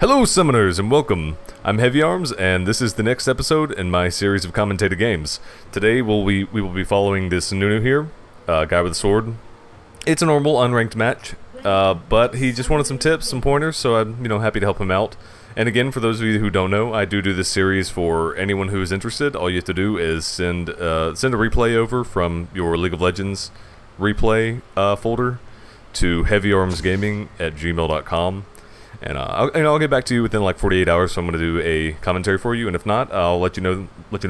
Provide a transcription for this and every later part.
Hello, Summoners, and welcome. I'm Heavy Arms, and this is the next episode in my series of commentated games. Today, we will be following this Nunu here, guy with a sword. It's a normal, unranked match, but he just wanted some tips, some pointers, so I'm, happy to help him out. And again, for those of you who don't know, I do this series for anyone who is interested. All you have to do is send a replay over from your League of Legends replay folder to heavyarmsgaming@gmail.com. And I'll get back to you within like 48 hours. So I'm going to do a commentary for you, and if not, I'll let you know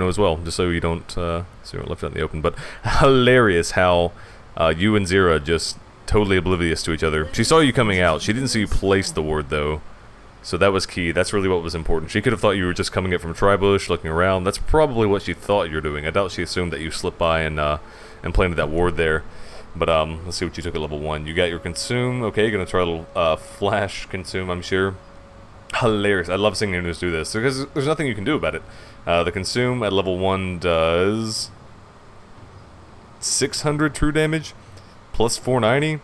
as well, just so you don't left out in the open. But hilarious how you and Zira just totally oblivious to each other. She saw you coming out. She didn't see you place the ward though, so that was key. That's really what was important. She could have thought you were just coming in from Tribush, looking around. That's probably what she thought you were doing. I doubt she assumed that you slipped by and planted that ward there. But let's see what you took at level 1. You got your consume. Okay, you're gonna try a little flash consume, I'm sure. Hilarious. I love seeing Nunus do this because there's nothing you can do about it. The consume at level 1 does 600 true damage plus 490.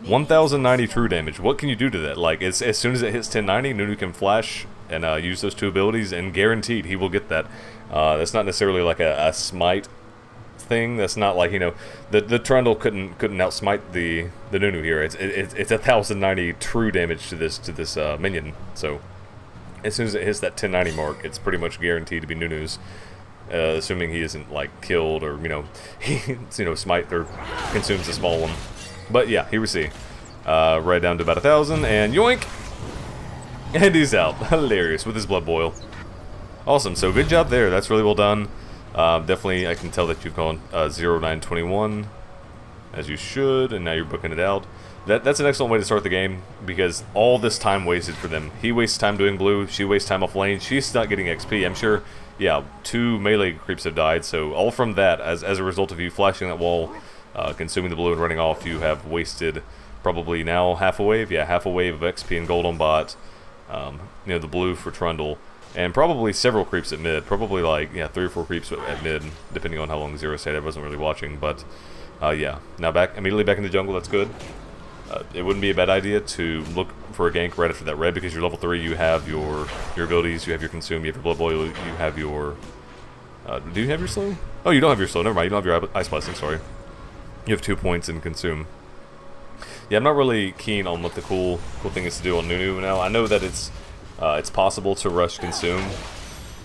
1090 true damage. What can you do to that? Like, as soon as it hits 1090, Nunu can flash and use those two abilities, and guaranteed he will get that. That's not necessarily like a smite thing. That's not like, the Trundle couldn't outsmite the Nunu here. It's 1090 true damage to this minion. So as soon as it hits that 1090 mark, it's pretty much guaranteed to be Nunu's, assuming he isn't like killed or he smite or consumes a small one. But yeah, here we see right down to about 1,000, and yoink, and he's out. Hilarious with his blood boil. Awesome. So good job there. That's really well done. Definitely, I can tell that you've gone 0921, as you should, and now you're booking it out. That's an excellent way to start the game, because all this time wasted for them. He wastes time doing blue, she wastes time off lane, she's not getting XP. I'm sure, yeah, 2 melee creeps have died, so all from that, as a result of you flashing that wall, consuming the blue and running off, you have wasted probably now half a wave. Yeah, half a wave of XP and gold on bot, the blue for Trundle. And probably several creeps at mid. Probably like, 3 or 4 creeps at mid, depending on how long Zero stayed. I wasn't really watching, but yeah. Now immediately back in the jungle, that's good. It wouldn't be a bad idea to look for a gank right after that red, because you're level 3, you have your abilities, you have your consume, you have your blood boil, you have your... do you have your slow? Oh, you don't have your slow, never mind, you don't have your ice blessing, sorry. You have 2 points in consume. Yeah, I'm not really keen on what the cool thing is to do on Nunu now. I know that it's possible to rush consume,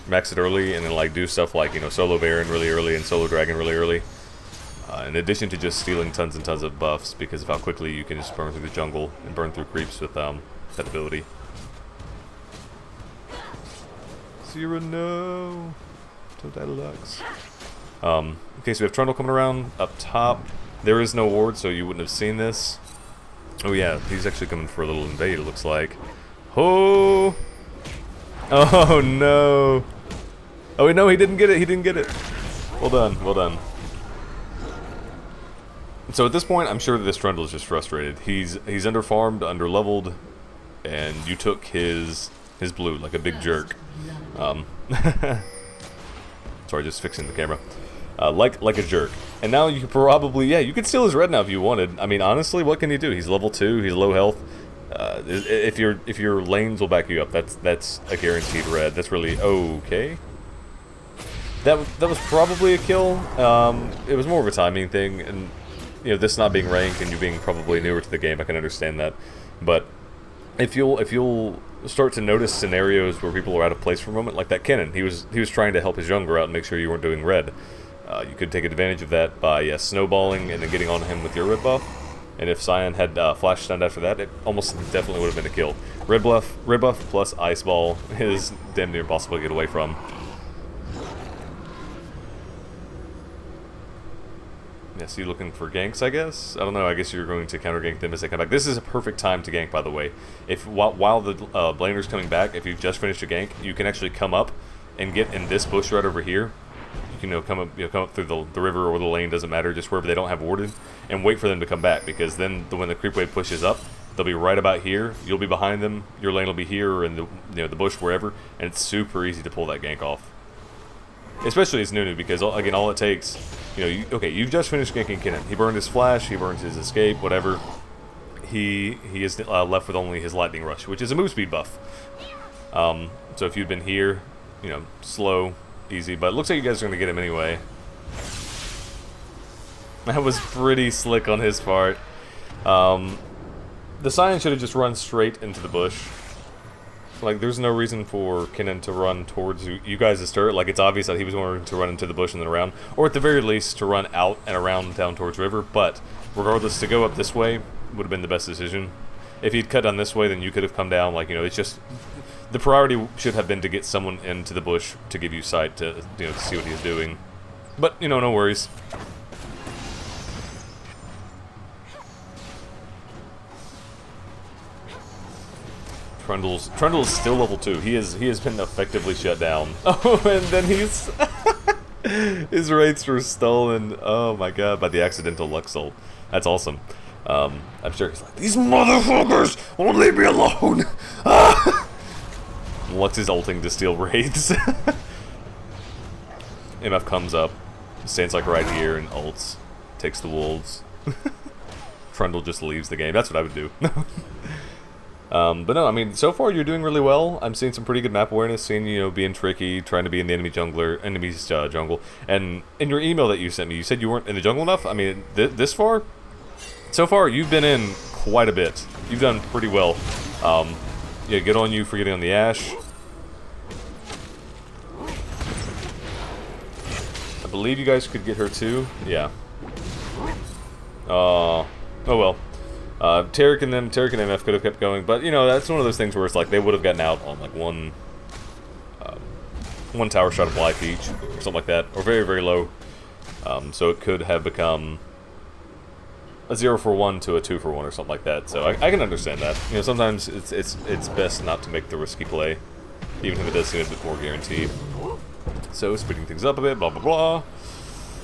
max it early, and then like do stuff like solo Baron really early and solo Dragon really early. In addition to just stealing tons and tons of buffs because of how quickly you can just burn through the jungle and burn through creeps with that ability. Zero, no, don't die Lux. Okay, so we have Trundle coming around up top. There is no ward, so you wouldn't have seen this. Oh yeah, he's actually coming for a little invade, it looks like. Oh! Oh no! Oh wait, no, he didn't get it. He didn't get it. Well done. Well done. So at this point, I'm sure that this Trundle is just frustrated. He's underfarmed, underleveled, and you took his blue like a big jerk. Sorry, just fixing the camera. Like a jerk. And now you could probably, you could steal his red now if you wanted. I mean, honestly, what can you do? He's level 2. He's low health. If your lanes will back you up, that's a guaranteed red. That's really okay. That was probably a kill. It was more of a timing thing, and this not being ranked and you being probably newer to the game, I can understand that. But if you'll start to notice scenarios where people are out of place for a moment, like that Kennen, he was trying to help his younger out and make sure you weren't doing red. You could take advantage of that by snowballing and then getting on him with your red buff. And if Cyan had flash stunned after that, it almost definitely would have been a kill. Red buff plus ice ball is damn near impossible to get away from. Yeah, so you're looking for ganks, I guess? I don't know, I guess you're going to counter gank them as they come back. This is a perfect time to gank, by the way. While the laner's coming back, if you've just finished a gank, you can actually come up and get in this bush right over here. You can come up through the river or the lane, doesn't matter, just wherever they don't have warded, and wait for them to come back, because then when the creep wave pushes up, they'll be right about here, you'll be behind them, your lane will be here or in the bush, wherever, and it's super easy to pull that gank off. Especially as Nunu, because again, all it takes, you've just finished ganking Kennen. He burned his flash, he burned his escape, whatever. he is left with only his lightning rush, which is a move speed buff. So if you'd been here, you know, slow, easy, but it looks like you guys are gonna get him anyway. That was pretty slick on his part. The Scion should have just run straight into the bush. Like, there's no reason for Kinnan to run towards you guys' turret. Like, it's obvious that he was going to run into the bush and then around. Or at the very least, to run out and around down towards river. But, regardless, to go up this way would have been the best decision. If he'd cut down this way, then you could have come down. Like, you know, it's just... The priority should have been to get someone into the bush to give you sight to, you know, to see what he's doing. But, you know, no worries. Trundle's still level 2. He has been effectively shut down. Oh, and then he's his rates were stolen. Oh my god, by the accidental Luxol. That's awesome. I'm sure he's like, these motherfuckers won't leave me alone. Lux is ulting to steal raids. MF comes up, stands like right here and ults, takes the wolves. Trundle just leaves the game. That's what I would do. But no, I mean, so far you're doing really well. I'm seeing some pretty good map awareness, seeing, you know, being tricky, trying to be in the enemy's jungle. And in your email that you sent me, you said you weren't in the jungle enough. I mean, this far? So far, you've been in quite a bit. You've done pretty well. Yeah, good on you for getting on the Ashe. I believe you guys could get her too. Yeah. Oh well. Tarek and MF could have kept going, but you know, that's one of those things where it's like they would have gotten out on like one tower shot of life each, or something like that, or very, very low. So it could have become a 0-for-1 to a 2-for-1 or something like that. So I can understand that. You know, sometimes it's best not to make the risky play, even if it does seem a bit more guaranteed. So speeding things up a bit, blah blah blah.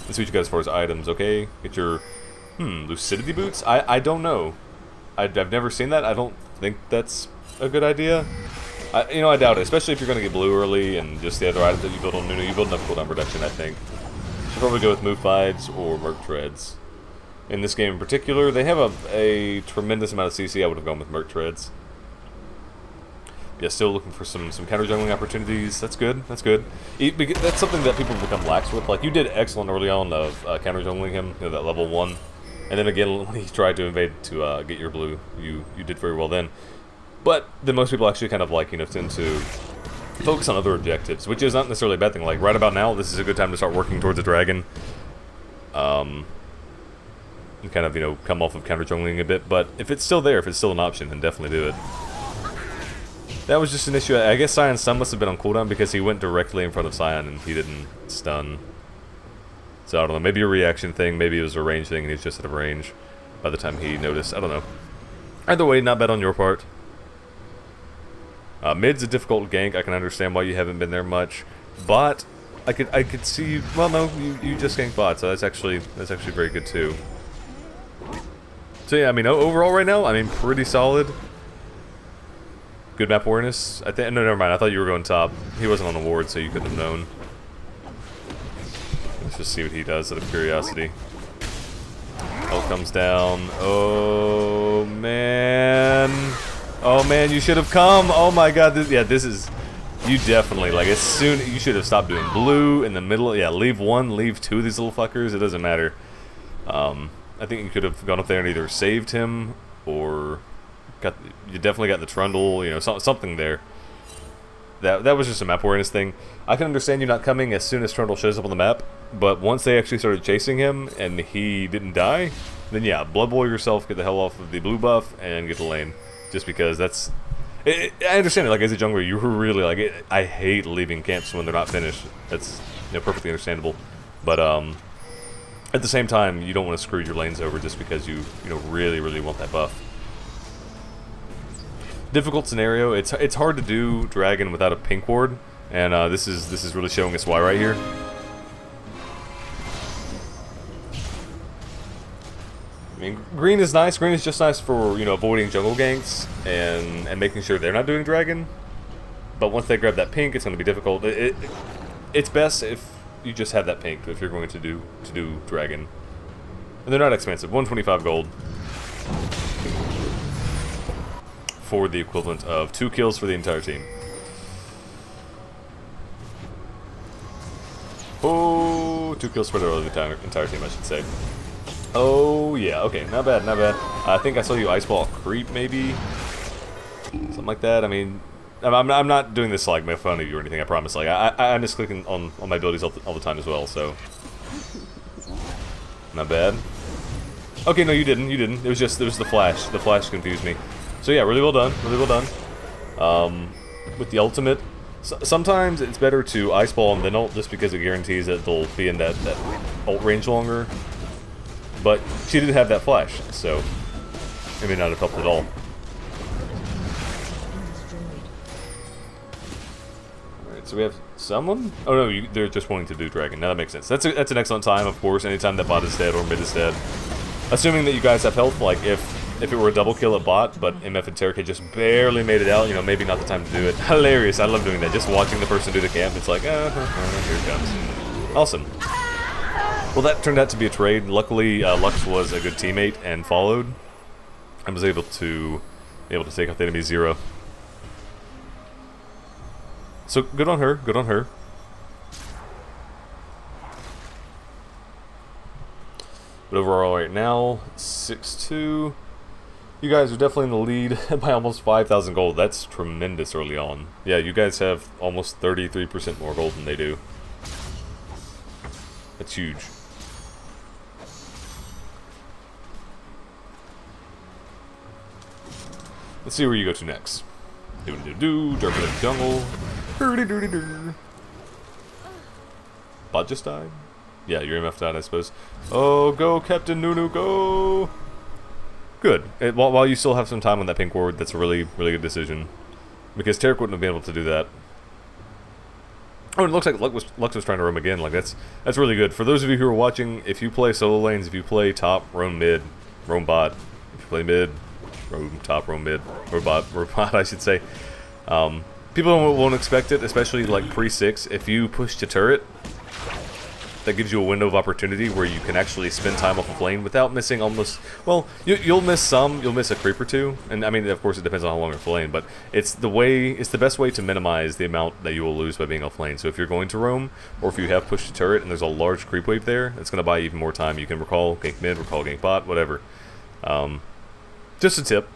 Let's see what you got as far as items. Okay, get your lucidity boots. I don't know. I've never seen that. I don't think that's a good idea. You know, I doubt it, especially if you're going to get blue early and just the other items that you build on Nunu. You build enough cooldown reduction, I think. Should probably go with move 5s or Merc Treads. In this game in particular, they have a tremendous amount of CC. I would have gone with Merc Treads. Yeah, still looking for some counter jungling opportunities. That's good. That's good. That's something that people become lax with. Like, you did excellent early on of counter jungling him, you know, that level 1. And then again, when he tried to invade to get your blue, you did very well then. But then most people actually kind of like, you know, tend to focus on other objectives, which is not necessarily a bad thing. Like, right about now, this is a good time to start working towards a dragon. And kind of, you know, come off of counter jungling a bit. But if it's still there, if it's still an option, then definitely do it. That was just an issue. I guess Sion's stun must have been on cooldown because he went directly in front of Sion and he didn't stun. So I don't know, maybe a reaction thing, maybe it was a range thing and he's just out of range by the time he noticed. I don't know. Either way, not bad on your part. Mid's a difficult gank. I can understand why you haven't been there much. Bot, I could see you. Well, no, you just ganked bot, so that's actually very good too. So yeah, I mean, overall right now, I mean, pretty solid. Good map awareness. No, never mind. I thought you were going top. He wasn't on the ward, so you couldn't have known. Let's just see what he does out of curiosity. Oh, comes down. Oh man. Oh man, you should have come. Oh my god. This is. You definitely, like, as soon. You should have stopped doing blue in the middle. Yeah, leave 1, leave 2 of these little fuckers. It doesn't matter. I think you could have gone up there and either saved him or. You definitely got the Trundle, you know, something there. That was just a map awareness thing. I can understand you not coming as soon as Trundle shows up on the map, but once they actually started chasing him and he didn't die, then yeah, Blood Boil yourself, get the hell off of the blue buff, and get the lane. Just because that's... I understand it, like, as a jungler, you really, like, I hate leaving camps when they're not finished. That's, you know, perfectly understandable. But, at the same time, you don't want to screw your lanes over just because you know, really, really want that buff. Difficult scenario. It's hard to do dragon without a pink ward, and this is really showing us why right here. I mean, green is nice. Green is just nice for, you know, avoiding jungle ganks and making sure they're not doing dragon. But once they grab that pink, it's going to be difficult. It's best if you just have that pink if you're going to do dragon. And they're not expensive. 125 gold. for the equivalent of 2 kills for the entire team. Oh, 2 kills spread over the entire team, I should say. Oh, yeah, okay, not bad, not bad. I think I saw you ice ball creep, maybe? Something like that. I mean, I'm not doing this to, like, make fun of you or anything, I promise. Like, I'm just clicking on my abilities all the time as well, so... Not bad. Okay, no, you didn't. It was the flash. The flash confused me. So yeah, really well done. Really well done. With the ultimate, sometimes it's better to ice ball and then ult just because it guarantees that they'll be in that ult range longer. But she didn't have that flash, so it may not have helped at all. Alright, so we have someone? Oh no, they're just wanting to do dragon. Now that makes sense. That's an excellent time, of course, anytime that bot is dead or mid is dead. Assuming that you guys have health, like if it were a double kill at bot, but MF and Terk had just barely made it out, you know, maybe not the time to do it. Hilarious, I love doing that. Just watching the person do the camp, it's like, here it comes. Awesome. Well, that turned out to be a trade. Luckily, Lux was a good teammate and followed. I was able to take out the enemy 0. So, good on her, good on her. But overall, right now, 6-2. You guys are definitely in the lead by almost 5,000 gold. That's tremendous early on. Yeah, you guys have almost 33% more gold than they do. That's huge. Let's see where you go to next. Do-do-do, jumping in the jungle. Hurdy-doody-doo. Bot just died? Yeah, your MF died, I suppose. Oh, go, Captain Nunu, go! Good. While you still have some time on that pink ward, that's a really, really good decision. Because Terk wouldn't have been able to do that. Oh, it looks like Lux was trying to roam again. Like, that's really good. For those of you who are watching, if you play solo lanes, if you play top, roam mid, roam bot. If you play mid, roam top, roam mid, roam bot, I should say. People won't expect it, especially like pre-6. If you push to turret, that gives you a window of opportunity where you can actually spend time off of lane without missing almost... Well, you'll miss some, you'll miss a creep or two, and I mean, of course, it depends on how long you're off lane, but it's the best way to minimize the amount that you will lose by being off lane. So if you're going to roam, or if you have pushed to turret and there's a large creep wave there, it's going to buy you even more time. You can recall gank mid, recall gank bot, whatever. Just a tip,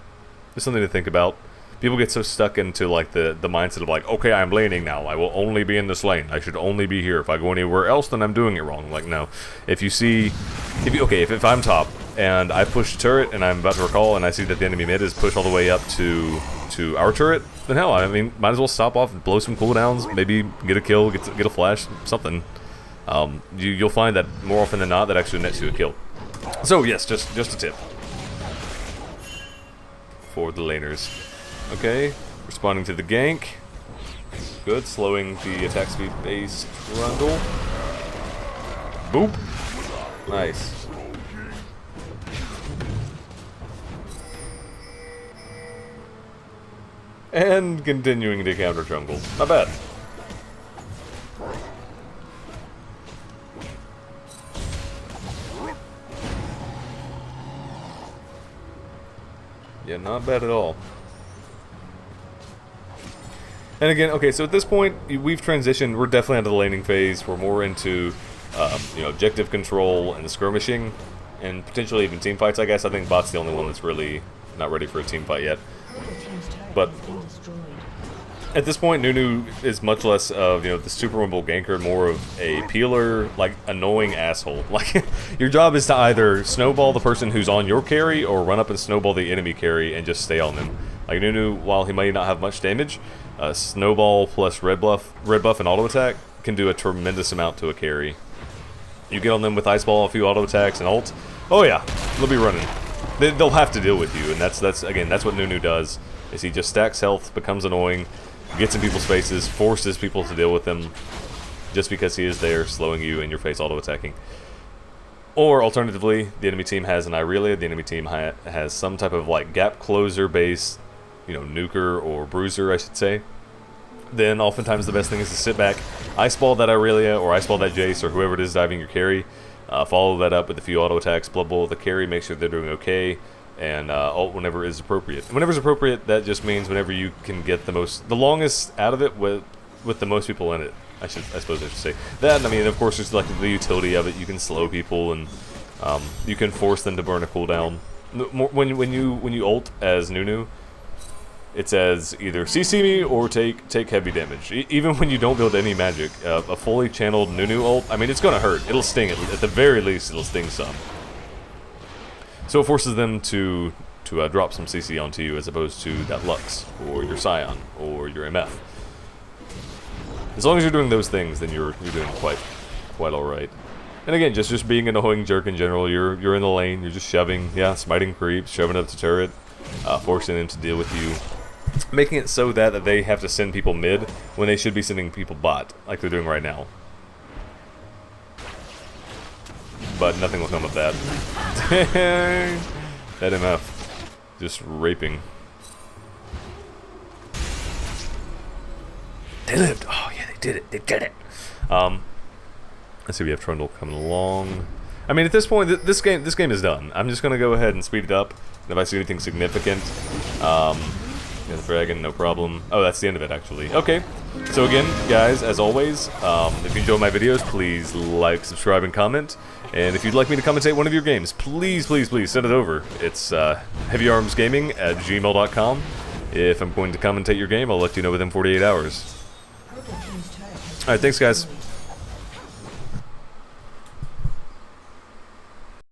just something to think about. People get so stuck into like the mindset of like, okay, I'm laning now. I will only be in this lane. I should only be here. If I go anywhere else, then I'm doing it wrong. Like, no. If I'm top and I push turret and I'm about to recall and I see that the enemy mid is pushed all the way up to our turret, then hell, I mean, might as well stop off and blow some cooldowns. Maybe get a kill, get a flash, something. You'll find that more often than not that actually nets you a kill. So yes, just a tip for the laners. Okay, responding to the gank. Good, slowing the attack speed base Trundle. Boop. Nice. And continuing to counter jungle. Not bad. Yeah, not bad at all. And again, okay, so at this point, we've transitioned. We're definitely into the laning phase. We're more into, objective control and skirmishing, and potentially even team fights. I guess I think bot's the only one that's really not ready for a team fight yet. But at this point, Nunu is much less of the super rumble ganker, more of a peeler, like annoying asshole. Like your job is to either snowball the person who's on your carry or run up and snowball the enemy carry and just stay on them. Like Nunu, while he may not have much damage, snowball plus red buff and auto attack can do a tremendous amount to a carry. You get on them with ice ball, a few auto attacks, and ult. Oh yeah, they'll be running. They'll have to deal with you, and that's what Nunu does. Is he just stacks health, becomes annoying, gets in people's faces, forces people to deal with him, just because he is there, slowing you in your face, auto attacking. Or alternatively, the enemy team has an Irelia. The enemy team has some type of like gap closer based, nuker or bruiser, I should say. Then oftentimes the best thing is to sit back, ice ball that Irelia or ice ball that Jace or whoever it is diving your carry, follow that up with a few auto attacks, blood bowl the carry, make sure they're doing okay, and ult whenever is appropriate. Whenever is appropriate, that just means whenever you can get the longest out of it with the most people in it. I suppose I should say that. And I mean, of course, there's like the utility of it. You can slow people, and you can force them to burn a cooldown. When you ult as Nunu, it says either CC me or take heavy damage. Even when you don't build any magic, a fully channeled Nunu ult, I mean, it's gonna hurt. It'll sting. At the very least, it'll sting some. So it forces them to drop some CC onto you, as opposed to that Lux or your Scion or your MF. As long as you're doing those things, then you're doing quite all right. And again, just being an annoying jerk in general. You're in the lane. You're just shoving, smiting creeps, shoving up the turret, forcing them to deal with you, making it so that they have to send people mid when they should be sending people bot, like they're doing right now. But nothing will come of that. That MF just raping. They lived. Oh yeah, they did it. They did it. Let's see. We have Trundle coming along. I mean, at this point, this game is done. I'm just gonna go ahead and speed it up. And if I see anything significant, the dragon, no problem. Oh, that's the end of it, actually. Okay. So again, guys, as always, if you enjoy my videos, please like, subscribe, and comment. And if you'd like me to commentate one of your games, please send it over. It's heavyarmsgaming@gmail.com. If I'm going to commentate your game, I'll let you know within 48 hours. Alright, thanks guys.